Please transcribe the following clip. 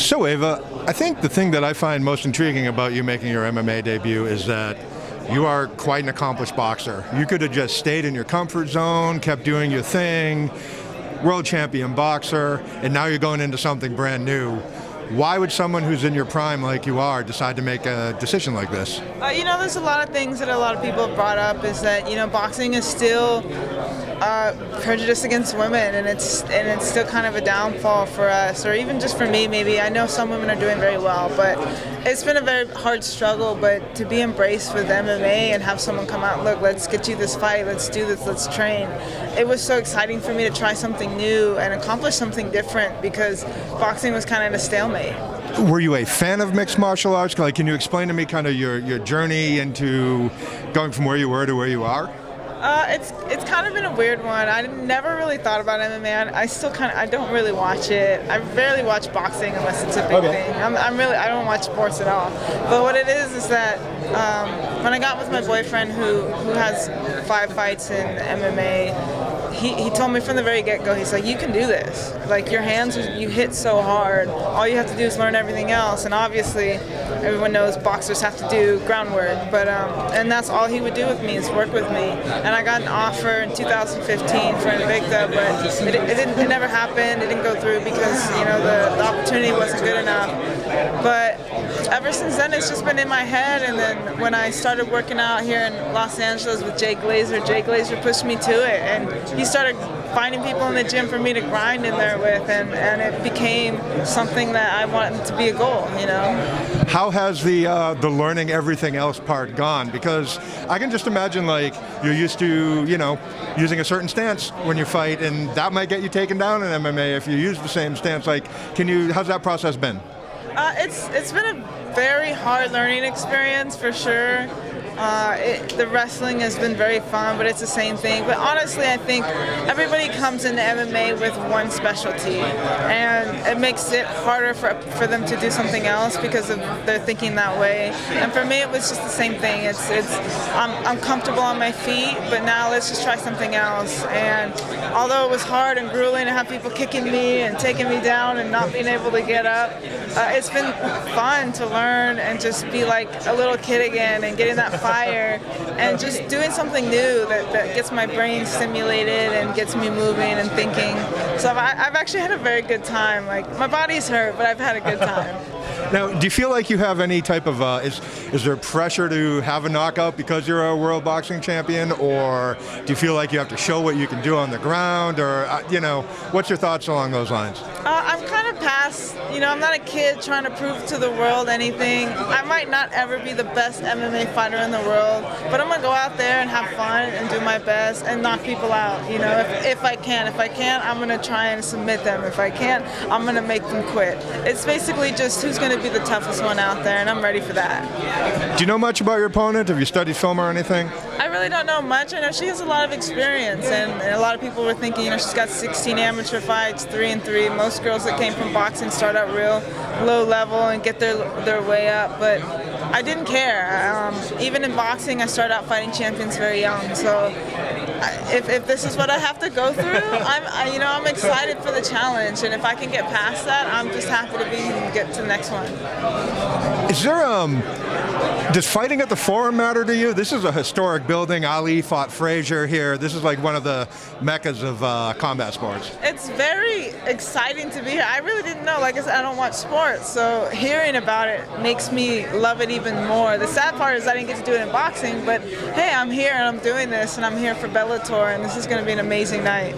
So Ava, I think the thing that I find most intriguing about you making your MMA debut is that you are quite an accomplished boxer. You could have just stayed in your comfort zone, kept doing your thing, world champion boxer, and now you're going into something brand new. Why would someone who's in your prime like you are decide to make a decision like this? There's a lot of things that a lot of people have brought up is that, boxing is still prejudice against women, and it's still kind of a downfall for us, or even just for me maybe. I know some women are doing very well, but it's been a very hard struggle. But to be embraced with MMA and have someone come out, look, let's get you this fight, let's do this, let's train. It was so exciting for me to try something new and accomplish something different because boxing was kind of in a stalemate. Were you a fan of mixed martial arts? Like, can you explain to me kind of your journey into going from where you were to where you are? It's kind of been a weird one. I never really thought about MMA. I don't really watch it. I rarely watch boxing unless it's a big thing. I don't watch sports at all. But what it is that when I got with my boyfriend who has 5 fights in MMA, he told me from the very get-go, he's like, you can do this. Like, your hands, you hit so hard. All you have to do is learn everything else. And obviously, everyone knows boxers have to do groundwork. But and that's all he would do with me, is work with me. And I got an offer in 2015 for Invicta, but it never happened. It didn't go through because the opportunity wasn't good enough. But ever since then, it's just been in my head. And then when I started working out here in Los Angeles with Jay Glazer pushed me to it, and he started finding people in the gym for me to grind in there with, and it became something that I wanted to be a goal. How has the learning everything else part gone? Because I can just imagine, like, you're used to using a certain stance when you fight, and that might get you taken down in MMA if you use the same stance. Like, how's that process been? It's been a very hard learning experience for sure. The wrestling has been very fun, but it's the same thing. But honestly, I think everybody comes into MMA with one specialty, and it makes it harder for them to do something else because of their thinking that way. And for me, it was just the same thing. I'm comfortable on my feet, but now let's just try something else. And although it was hard and grueling to have people kicking me and taking me down and not being able to get up, it's been fun to learn and just be like a little kid again and getting that fire and just doing something new that gets my brain stimulated and gets me moving and thinking. So I've actually had a very good time. Like, my body's hurt, but I've had a good time. Now, do you feel like you have any type of, is there pressure to have a knockout because you're a world boxing champion, or do you feel like you have to show what you can do on the ground, or, what's your thoughts along those lines? I'm kind of past, I'm not a kid trying to prove to the world anything. I might not ever be the best MMA fighter in the world, but I'm going to go out there and have fun and do my best and knock people out, if I can. If I can't, I'm going to try and submit them. If I can't, I'm going to make them quit. It's basically just who's going to be the toughest one out there, and I'm ready for that. Do you know much about your opponent? Have you studied film or anything? I really don't know much. I know she has a lot of experience, and a lot of people were thinking, she's got 16 amateur fights, 3-3. Most girls that came from boxing start out real low level and get their way up, but I didn't care. Even in boxing, I started out fighting champions very young, so if this is what I have to go through, I'm excited for the challenge, and if I can get past that, I'm just happy to get to the next one. Is there does fighting at the Forum matter to you? This is a historic building. Ali fought Frazier here. This is like one of the meccas of combat sports. It's very exciting to be here. I really didn't know. Like I said, I don't watch sports, so hearing about it makes me love it even more. The sad part is I didn't get to do it in boxing, but hey, I'm here and I'm doing this, and I'm here for Bellator, and this is going to be an amazing night.